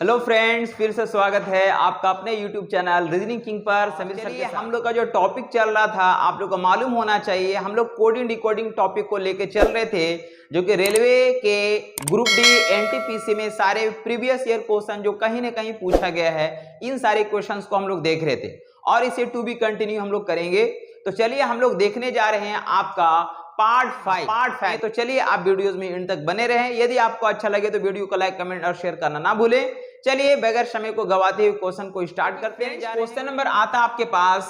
Hello friends, फिर से स्वागत है आपका अपने यूट्यूब चैनल रीजनिंग किंग पर। समीर सर के साथ हम लोग का जो टॉपिक चल रहा था आप लोग को मालूम होना चाहिए। हम लोग कोडिंग डिकोडिंग टॉपिक को लेके चल रहे थे, जो कि रेलवे के ग्रुप डी एनटीपीसी में सारे प्रीवियस ईयर क्वेश्चन जो कहीं ना कहीं पूछा गया है, इन सारे क्वेश्चंस को हम लोग देख रहे थे और इसे टू बी कंटिन्यू हम लोग करेंगे। तो चलिए हम लोग देखने जा रहे हैं आपका पार्ट 5। तो चलिए आप वीडियोस में इन तक बने रहें। यदि आपको अच्छा लगे तो वीडियो को लाइक, कमेंट और शेयर करना ना भूलें। चलिए बगैर समय को गवाते हुए क्वेश्चन को स्टार्ट करते हैं। क्वेश्चन नंबर आता आपके पास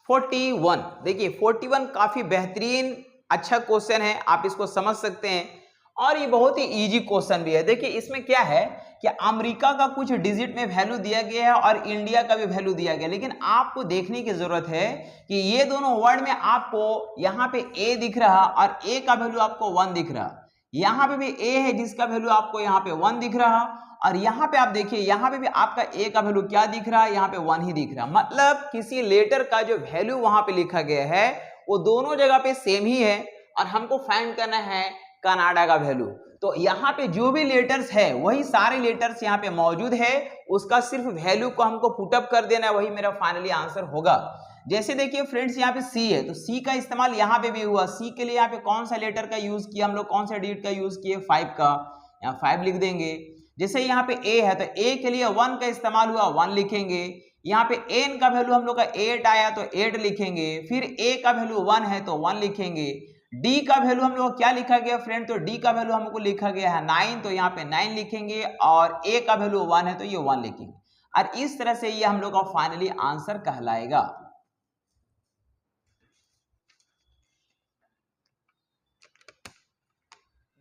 41। देखिए 41 काफी बेहतरीन अच्छा क्वेश्चन है, आप इसको समझ सकते हैं और ये बहुत ही इजी क्वेश्चन भी है। देखिए इसमें क्या है कि अमेरिका का कुछ डिजिट में वैल्यू दिया गया है और इंडिया का भी वैल्यू दिया गया है, लेकिन आपको देखने की जरूरत है कि ये दोनों वर्ड में आपको यहाँ पे ए दिख रहा और ए का वैल्यू आपको 1 दिख रहा, यहाँ पे भी ए है जिसका वैल्यू आपको यहाँ पे 1 दिख रहा और यहाँ पे आप देखिए यहाँ पे भी आपका ए का वैल्यू क्या दिख रहा है, यहाँ पे 1 ही दिख रहा। मतलब किसी लेटर का जो वैल्यू वहां पे लिखा गया है वो दोनों जगह पे सेम ही है और हमको फाइंड करना है कनाडा का वैल्यू। तो यहाँ पे जो भी लेटर्स है वही सारे लेटर्स यहाँ पे मौजूद है, उसका सिर्फ वैल्यू को हमको पुटअप कर देना है, वही मेरा फाइनली आंसर होगा। जैसे देखिए फ्रेंड्स यहाँ पे सी है तो सी का इस्तेमाल यहाँ पे भी हुआ। सी के लिए यहाँ पे कौन सा लेटर का यूज किया हम लोग, कौन सा डिजिट का यूज किए, 5 का, यहाँ 5 लिख देंगे। जैसे यहाँ पे ए है तो ए के लिए 1 का इस्तेमाल हुआ, 1 लिखेंगे। यहाँ पे एन का वैल्यू हम लोग का 8 आया तो 8 लिखेंगे। फिर ए का वैल्यू 1 है तो 1 लिखेंगे। डी का वैल्यू हम लोग क्या लिखा गया फ्रेंड, तो डी का वैल्यू हमको लिखा गया है 9 तो यहाँ पे 9 लिखेंगे और ए का वैल्यू 1 है तो ये 1 लिखेंगे और इस तरह से ये हम लोग का फाइनली आंसर कहलाएगा।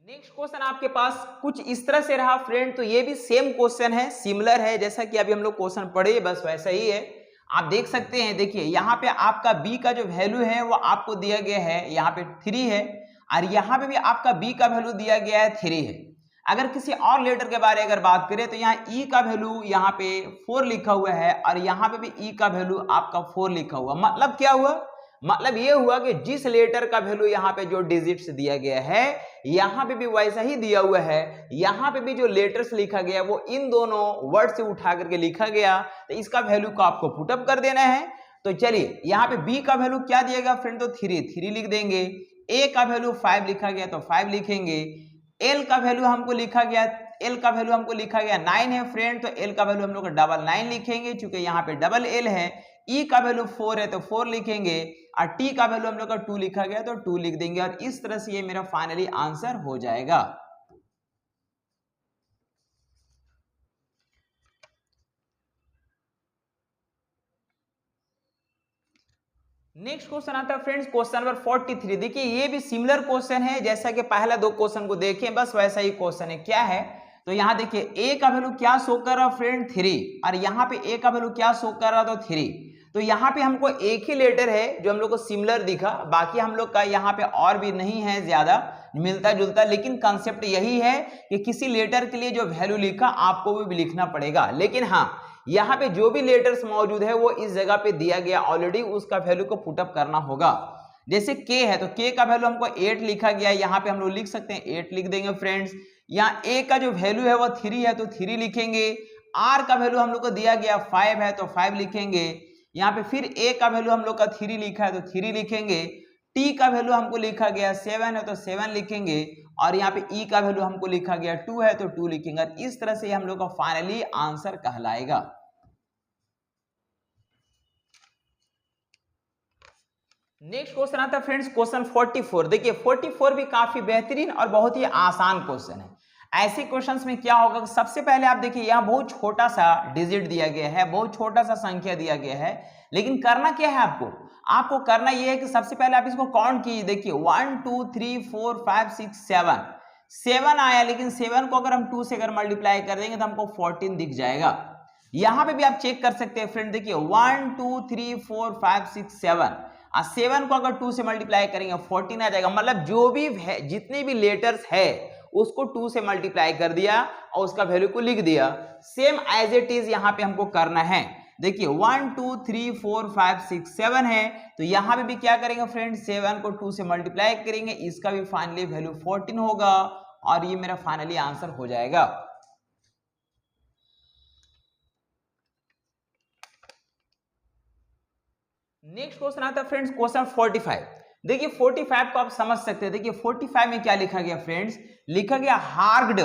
नेक्स्ट क्वेश्चन आपके पास कुछ इस तरह से रहा फ्रेंड। तो ये भी सेम क्वेश्चन है, सिमिलर है, जैसा कि अभी हम लोग क्वेश्चन पढ़े बस वैसा ही है। आप देख सकते हैं, देखिए यहाँ पे आपका b का जो वैल्यू है वो आपको दिया गया है, यहाँ पे 3 है और यहाँ पे भी आपका b का वैल्यू दिया गया है 3 है। अगर किसी और लेटर के बारे में अगर बात करें तो यहाँ e का वैल्यू यहाँ पे 4 लिखा हुआ है और यहाँ पे भी e का वैल्यू आपका 4 लिखा हुआ। मतलब क्या हुआ, मतलब ये हुआ कि जिस लेटर का वैल्यू यहाँ पे जो डिजिट्स दिया गया है यहाँ पे भी वैसा ही दिया हुआ है, यहाँ पे भी जो लेटर्स लिखा गया वो इन दोनों वर्ड से उठा करके लिखा गया, तो इसका वैल्यू को आपको पुटअप कर देना है। तो चलिए यहाँ पे बी का वैल्यू क्या दिएगा फ्रेंड, तो 3 लिख देंगे। ए का वैल्यू 5 लिखा गया तो 5 लिखेंगे। एल का वैल्यू हमको लिखा गया, एल का वैल्यू हमको लिखा गया 9 है फ्रेंड, तो एल का वैल्यू हम लोग डबल 9 लिखेंगे क्योंकि यहाँ पे डबल एल है। ई का वैल्यू 4 है तो 4 लिखेंगे और टी का वैल्यू हम लोग का 2 लिखा गया तो 2 लिख देंगे और इस तरह से ये मेरा फाइनली आंसर हो जाएगा। नेक्स्ट क्वेश्चन आता है फ्रेंड्स क्वेश्चन नंबर 43। देखिए ये भी सिमिलर क्वेश्चन है, जैसा कि पहला 2 क्वेश्चन को देखें बस वैसा ही क्वेश्चन है। क्या है तो यहाँ देखिए ए का वैल्यू क्या शो कर रहा फ्रेंड 3 और यहाँ पे ए का वैल्यू क्या शो कर रहा तो 3। तो यहाँ पे हमको एक ही लेटर है जो हम लोग को सिमिलर दिखा, बाकी हम लोग का यहाँ पे और भी नहीं है ज्यादा मिलता जुलता, लेकिन कंसेप्ट यही है कि किसी लेटर के लिए जो वैल्यू लिखा आपको भी लिखना पड़ेगा। लेकिन हाँ यहाँ पे जो भी लेटर्स मौजूद है वो इस जगह पे दिया गया ऑलरेडी, उसका वैल्यू को पुटअप करना होगा। जैसे के है तो के का वैल्यू हमको 8 लिखा गया, यहाँ पे हम लोग लिख सकते हैं 8 लिख देंगे फ्रेंड्स। यहाँ ए का जो वैल्यू है वो 3 है तो 3 लिखेंगे। आर का वैल्यू हम लोग को दिया गया 5 है तो 5 लिखेंगे। यहाँ पे फिर ए का वैल्यू हम लोग का 3 लिखा है तो 3 लिखेंगे। टी का वैल्यू हमको लिखा गया 7 है तो 7 लिखेंगे और यहाँ पे ई का वैल्यू हमको लिखा गया 2 है तो 2 लिखेंगे। इस तरह से हम लोग का फाइनली आंसर कहलाएगा। नेक्स्ट क्वेश्चन आता है फ्रेंड्स क्वेश्चन 44। देखिए 44 भी काफी बेहतरीन और बहुत ही आसान क्वेश्चन है। ऐसे क्वेश्चंस में क्या होगा, सबसे पहले आप देखिए यहाँ बहुत छोटा सा डिजिट दिया गया है, बहुत छोटा सा संख्या दिया गया है, लेकिन करना क्या है आपको करना यह है कि सबसे पहले आप इसको काउंट कीजिए। देखिए 1 2 3 4 5 6 7 आया, लेकिन 7 को अगर हम 2 से अगर मल्टीप्लाई कर देंगे तो हमको 14 दिख जाएगा। यहाँ पे भी आप चेक कर सकते हैं फ्रेंड, देखिए 1 2 3 4 5 6 7 और 7 को अगर 2 से मल्टीप्लाई करेंगे 14 आ जाएगा। मतलब जो भी जितने भी लेटर्स है उसको 2 से मल्टीप्लाई कर दिया और उसका वैल्यू को लिख दिया। सेम एज इट इज यहाँ पे हमको करना है। देखिए 1 2 3 4 5 6 7 है तो यहाँ पे भी क्या करेंगे फ्रेंड, 7 को 2 से मल्टीप्लाई करेंगे, इसका भी फाइनली वैल्यू 14 होगा और ये मेरा फाइनली आंसर हो जाएगा। नेक्स्ट क्वेश्चन आता है फ्रेंड्स क्वेश्चन 45। देखिए 45 को आप समझ सकते हैं। देखिए 45 में क्या लिखा गया फ्रेंड्स, लिखा गया हार्क्ड।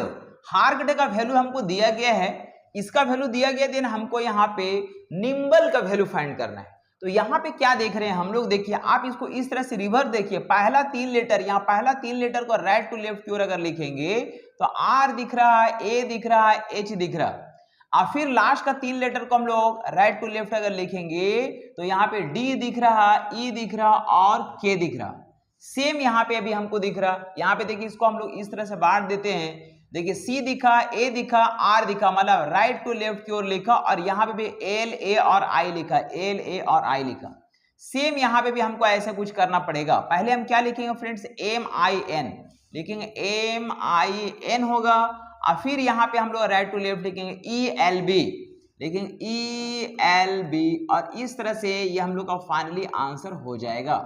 हार्क्ड का वैल्यू हमको दिया गया है, इसका वैल्यू दिया गया, देन हमको यहाँ पे निम्बल का वैल्यू फाइंड करना है। तो यहाँ पे क्या देख रहे हैं हम लोग, देखिए आप इसको इस तरह से रिवर्स देखिए, पहला 3 लेटर, यहाँ पहला 3 लेटर को राइट टू लेफ्ट की ओर अगर लिखेंगे तो आर दिख रहा है, ए दिख रहा है, एच दिख रहा है, और फिर लास्ट का 3 लेटर को हम लोग राइट टू लेफ्ट अगर लिखेंगे तो यहाँ पे डी दिख रहा, ई दिख रहा और के दिख रहा। सेम यहाँ पे अभी हमको दिख रहा, यहाँ पे देखिए इसको हम लोग इस तरह से बांट देते हैं। देखिए सी दिखा, ए दिखा, आर दिखा, मतलब राइट टू लेफ्ट की ओर लिखा, और यहाँ पे भी एल ए और आई लिखा, एल ए और आई लिखा। सेम यहाँ पे भी हमको ऐसा कुछ करना पड़ेगा। पहले हम क्या लिखेंगे फ्रेंड्स, एम आई एन लिखेंगे, एम आई एन होगा, और फिर यहाँ पे हम लोग राइट टू लेफ्ट लिखेंगे ई एल बी, लिखेंगे ई एल बी, और इस तरह से ये हम लोग का फाइनली आंसर हो जाएगा।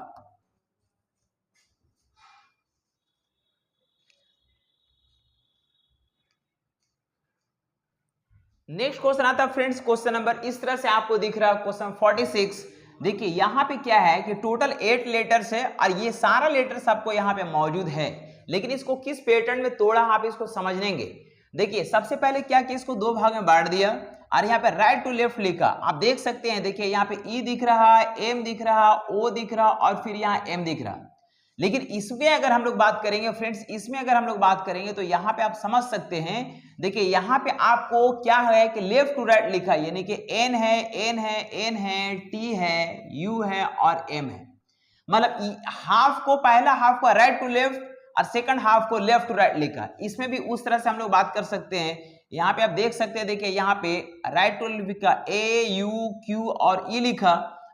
नेक्स्ट क्वेश्चन आता है फ्रेंड्स क्वेश्चन नंबर, इस तरह से आपको दिख रहा है क्वेश्चन 46। देखिए यहाँ पे क्या है कि टोटल 8 लेटर्स है, और ये सारा लेटर्स आपको यहाँ पे मौजूद है, लेकिन इसको किस पैटर्न में तोड़ा आप इसको समझ लेंगे। देखिए सबसे पहले क्या कि इसको 2 भाग में बांट दिया, और यहाँ पे राइट टू लेफ्ट लिखा, आप देख सकते हैं। देखिए यहाँ पे ई दिख रहा है, एम दिख रहा, ओ दिख रहा, और फिर यहाँ एम दिख रहा। लेकिन इसमें अगर हम लोग बात करेंगे फ्रेंड्स, इसमें अगर हम लोग बात करेंगे तो यहाँ पे आप समझ सकते हैं। देखिए यहाँ पे आपको क्या है कि लेफ्ट टू राइट लिखा है, यानी कि एन है, एन है, एन है, टी है, यू है और एम है। मतलब हाफ को, पहला हाफ को राइट टू लेफ्ट और सेकंड हाफ को लेफ्ट टू राइट लिखा। इसमें भी उस तरह से हम लोग बात कर सकते हैं। यहाँ पे आप देख सकते हैं, देखिए यहाँ पे राइट टू लेफ्ट लिखा, ए यू क्यू और ई लिखा,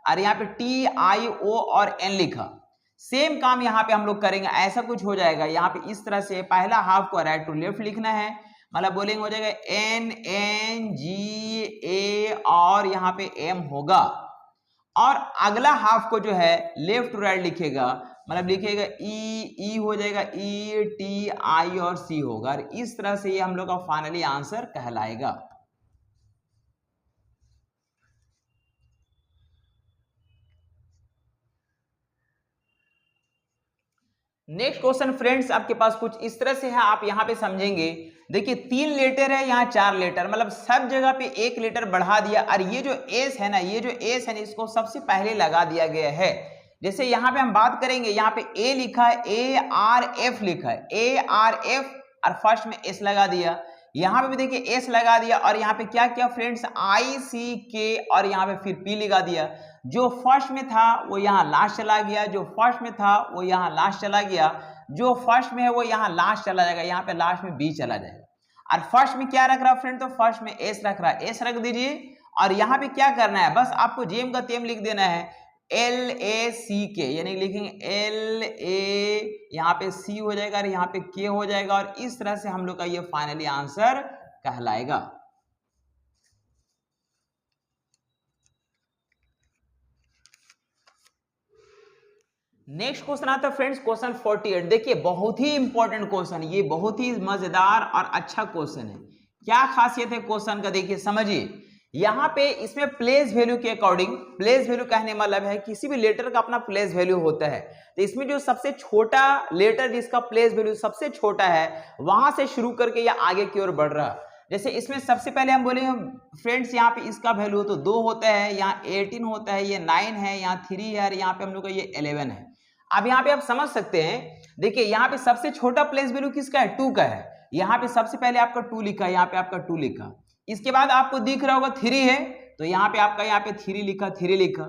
और यहाँ पे टी आई ओ और एन लिखा। सेम काम यहाँ पे हम लोग करेंगे, ऐसा कुछ हो जाएगा। यहाँ पे इस तरह से पहला हाफ को राइट टू लेफ्ट लिखना है, मतलब बोलेंगे हो जाएगा एन एन जी ए और यहाँ पे एम होगा, और अगला हाफ को जो है लेफ्ट टू राइट लिखेगा, मतलब लिखेगा ई हो जाएगा, ई टी आई और सी होगा, और इस तरह से ये हम लोग का फाइनली आंसर कहलाएगा। नेक्स्ट क्वेश्चन फ्रेंड्स आपके पास कुछ इस तरह से है, आप यहाँ पे समझेंगे। देखिए 3 लेटर है, यहाँ 4 लेटर, मतलब सब जगह पे 1 लेटर बढ़ा दिया, और ये जो एस है ना, ये जो एस है ना, इसको सबसे पहले लगा दिया गया है। जैसे यहाँ पे हम बात करेंगे, यहाँ पे ए लिखा है, ए आर एफ लिखा है, ए आर एफ, और फर्स्ट में एस लगा दिया। यहाँ पे भी देखिए एस लगा दिया, और यहाँ पे क्या किया फ्रेंड्स, आई सी के, और यहाँ पे फिर पी लगा दिया। जो फर्स्ट में था वो यहाँ लास्ट चला गया, जो फर्स्ट में था वो यहाँ लास्ट चला गया, जो फर्स्ट में है वो यहाँ लास्ट चला जाएगा, यहाँ पे लास्ट में बी चला जाएगा। और फर्स्ट में क्या रख रहा है फ्रेंड, तो फर्स्ट में एस रख रहा है, एस रख दीजिए। और यहाँ पे क्या करना है, बस आपको जेम का तेम लिख देना है, एल ए सी के, यानी लिखेंगे एल ए, यहाँ पे सी हो जाएगा और यहाँ पे के हो जाएगा, और इस तरह से हम लोग का ये फाइनली आंसर कहलाएगा। नेक्स्ट क्वेश्चन आता है फ्रेंड्स क्वेश्चन 48। देखिए बहुत ही इंपॉर्टेंट क्वेश्चन, ये बहुत ही मजेदार और अच्छा क्वेश्चन है। क्या खासियत है क्वेश्चन का, देखिए समझिए। यहाँ पे इसमें प्लेस वैल्यू के अकॉर्डिंग, प्लेस वैल्यू कहने मतलब है किसी भी लेटर का अपना प्लेस वैल्यू होता है, तो इसमें जो सबसे छोटा लेटर जिसका प्लेस वैल्यू सबसे छोटा है, वहां से शुरू करके या आगे की ओर बढ़ रहा है। जैसे इसमें सबसे पहले हम बोलेंगे फ्रेंड्स, यहाँ पे इसका वैल्यू तो 2 होता है, यहाँ 18 होता है, ये 9 है, यहाँ 3 है, और यहाँ पे हम लोग का ये 11 है। अब यहाँ पे आप समझ सकते हैं, देखिए यहाँ पे सबसे छोटा प्लेस वैल्यू किसका है, 2 का है। यहाँ पे सबसे पहले आपका 2 लिखा है, यहाँ पे आपका 2 लिखा। इसके बाद आपको दिख रहा होगा 3 है, तो यहाँ पे आपका यहाँ पे 3 लिखा, 3 लिखा।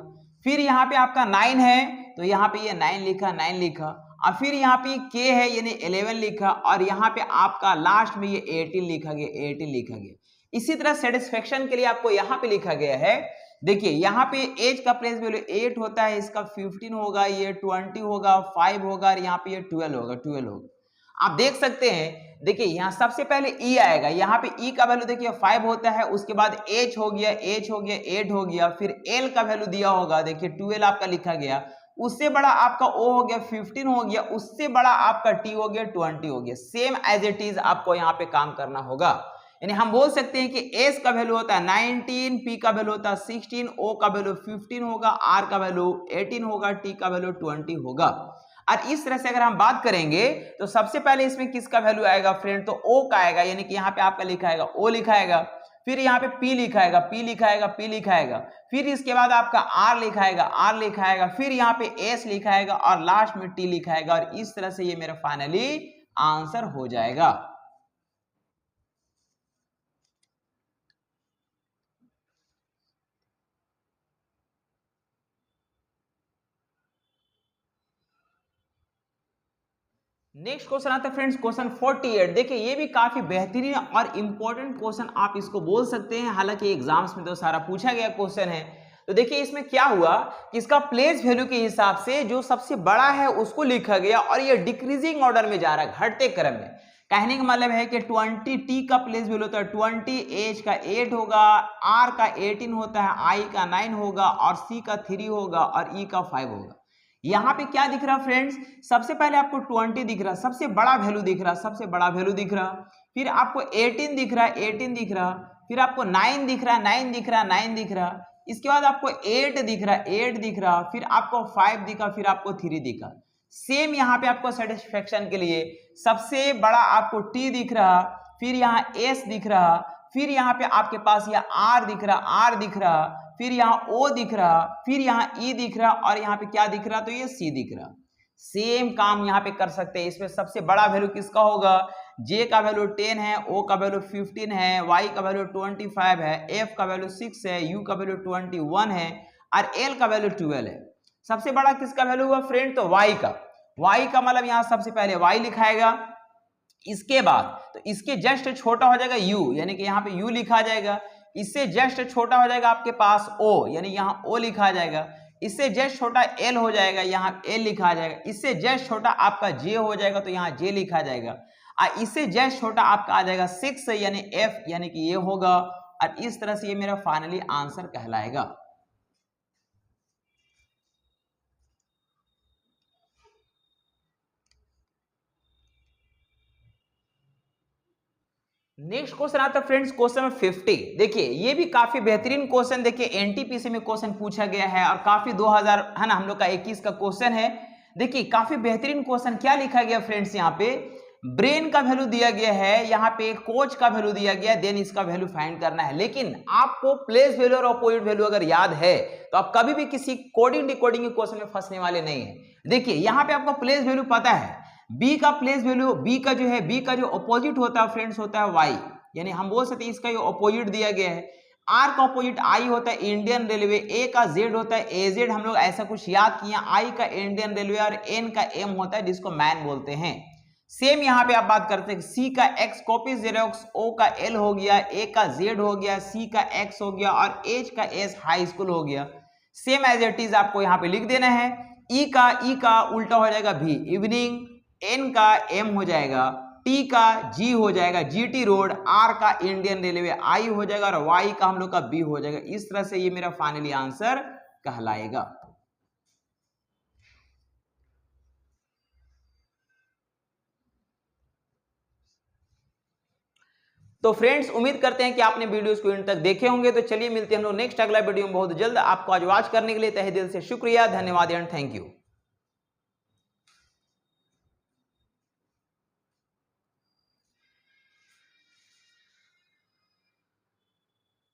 फिर यहाँ पे आपका 9 है, तो यहाँ पे ये 9 लिखा, 9 लिखा। और फिर यहाँ पे के है, यानी 11 लिखा, और यहाँ पे आपका लास्ट में ये 18 लिखा गया, 18 लिखा गया। इसी तरह सेटिस्फेक्शन के लिए आपको यहाँ पे लिखा गया है, देखिए यहाँ पे एज का प्लेस वैल्यू 8 होता है, इसका 15 होगा, ये 20 होगा, 5 होगा, और यहाँ पे ये 12 होगा, 12 होगा। आप देख सकते हैं, देखिए यहाँ सबसे पहले ई आएगा, यहाँ पे ई का वैल्यू देखिए 5 होता है, उसके बाद एच हो गया, एच हो गया, 8 हो गया, फिर एल का वैल्यू दिया होगा, देखिए 12 आपका लिखा गया, उससे बड़ा आपका ओ हो गया, 15 हो गया, उससे बड़ा आपका टी हो गया, 20 हो गया। सेम एज इट इज आपको यहाँ पे काम करना होगा। यानी हम बोल सकते हैं कि S का वैल्यू होता है 19, P का वैल्यू होता है 16, O का वैल्यू 15 होगा, R का वैल्यू 18 होगा, T का वैल्यू 20 होगा। और इस तरह से अगर हम बात करेंगे तो सबसे पहले इसमें किसका वैल्यू आएगा फ्रेंड, तो O का आएगा, यानी कि यहाँ पे आपका लिखा आएगा O लिखा आएगा, फिर यहाँ पे P लिखा आएगा, P लिखा आएगा, P लिखा आएगा, फिर इसके बाद आपका R लिखा आएगा, R लिखा आएगा, फिर यहाँ पे S लिखा आएगा और लास्ट में T लिखा आएगा। और इस तरह से ये मेरा फाइनली आंसर हो जाएगा। नेक्स्ट क्वेश्चन आता है फ्रेंड्स क्वेश्चन 48। देखिए ये भी काफी बेहतरीन और इंपॉर्टेंट क्वेश्चन आप इसको बोल सकते हैं, हालांकि एग्जाम्स में तो सारा पूछा गया क्वेश्चन है। तो देखिए इसमें क्या हुआ कि इसका प्लेस वैल्यू के हिसाब से जो सबसे बड़ा है उसको लिखा गया और ये डिक्रीजिंग ऑर्डर में जा रहा है, घटते क्रम में। कहने का मतलब है कि 20 टी का प्लेस वैल्यू होता है 20, एच का 8 होगा, आर का 18 होता है, आई का 9 होगा और सी का 3 होगा और ई का 5 होगा। यहां पे क्या दिख रहा फ्रेंड्स, सबसे पहले आपको 20 दिख रहा, सबसे बड़ा वैल्यू दिख रहा, सबसे बड़ा वैल्यू दिख रहा, फिर आपको 18 दिख रहा, 18 दिख रहा, फिर आपको 9 दिख रहा, 9 दिख रहा, 9 दिख रहा, इसके बाद आपको 8 दिख रहा, 8 दिख रहा, फिर आपको 5 दिखा, फिर आपको 3 दिखा। सेम यहाँ पे आपको सेटिस्फेक्शन के लिए सबसे बड़ा आपको T दिख रहा, फिर यहाँ S दिख रहा, फिर यहाँ पे आपके पास यह R दिख रहा, R दिख रहा, फिर यहाँ O दिख रहा, फिर यहाँ E दिख रहा और यहाँ पे क्या दिख रहा, तो ये C दिख रहा। सेम काम यहाँ पे कर सकते हैं। इसमें सबसे बड़ा वैल्यू किसका होगा, J का वैल्यू 10 है, O का वैल्यू 15 है, Y का वैल्यू 25 है, F का वैल्यू 6 है, U का वैल्यू 21 है और L का वैल्यू 12 है। सबसे बड़ा किसका वैल्यू हुआ फ्रेंड, तो Y का। Y का मतलब यहाँ सबसे पहले Y लिखाएगा, इसके बाद तो इसके जस्ट छोटा हो जाएगा U, यानी कि यहाँ पे U लिखा जाएगा। इससे जस्ट छोटा हो जाएगा आपके पास O, यानी यहाँ O लिखा जाएगा। इससे जस्ट छोटा L हो जाएगा, यहाँ L लिखा जाएगा। इससे जस्ट छोटा आपका J हो जाएगा, तो यहाँ J लिखा जाएगा। और इससे जस्ट छोटा आपका आ जाएगा 6 यानी F, यानी कि ये होगा। और इस तरह से ये मेरा फाइनली आंसर कहलाएगा। नेक्स्ट क्वेश्चन आता है फ्रेंड्स क्वेश्चन नंबर 50। देखिए ये भी काफी बेहतरीन क्वेश्चन, देखिए एनटीपीसी में क्वेश्चन पूछा गया है और काफी 2000 है ना, हम लोग का 21 का क्वेश्चन है। देखिए काफी बेहतरीन क्वेश्चन। क्या लिखा गया फ्रेंड्स, यहाँ पे ब्रेन का वैल्यू दिया गया है, यहाँ पे कोच का वैल्यू दिया गया है, देन इसका वैल्यू फाइंड करना है। लेकिन आपको प्लेस वैल्यू और अपोजिट वैल्यू अगर याद है तो आप कभी भी किसी कोडिंग डिकोडिंग के क्वेश्चन में फंसने वाले नहीं है। देखिए यहाँ पे आपको प्लेस वैल्यू पता है, बी का प्लेस वैल्यू, बी का जो है, बी का जो अपोजिट होता है फ्रेंड्स होता है वाई, यानी हम बोल सकते हैं इसका जो अपोजिट दिया गया है। आर का अपोजिट आई होता है इंडियन रेलवे, ए का जेड होता है एजेड, हम लोग ऐसा कुछ याद किए। आई का इंडियन रेलवे और एन का एम होता है जिसको मैन बोलते हैं। सेम यहाँ पे आप बात करते हैं, सी का एक्स कॉपी जेरोक्स, ओ का एल हो गया, ए का जेड हो गया, सी का एक्स हो गया और एच का एस हाई स्कूल हो गया। सेम एज इट इज आपको यहाँ पे लिख देना है। ई का उल्टा हो जाएगा भी, इवनिंग, एन का एम हो जाएगा, टी का जी हो जाएगा, जीटी रोड, आर का इंडियन रेलवे, आई हो जाएगा और वाई का हम लोग का बी हो जाएगा। इस तरह से ये मेरा फाइनली आंसर कहलाएगा। तो फ्रेंड्स उम्मीद करते हैं कि आपने वीडियोस को इन तक देखे होंगे। तो चलिए मिलते हैं हम लोग नेक्स्ट अगला वीडियो में बहुत जल्द। आपको आज वॉच करने के लिए तहे दिल से शुक्रिया, धन्यवाद एंड थैंक यू।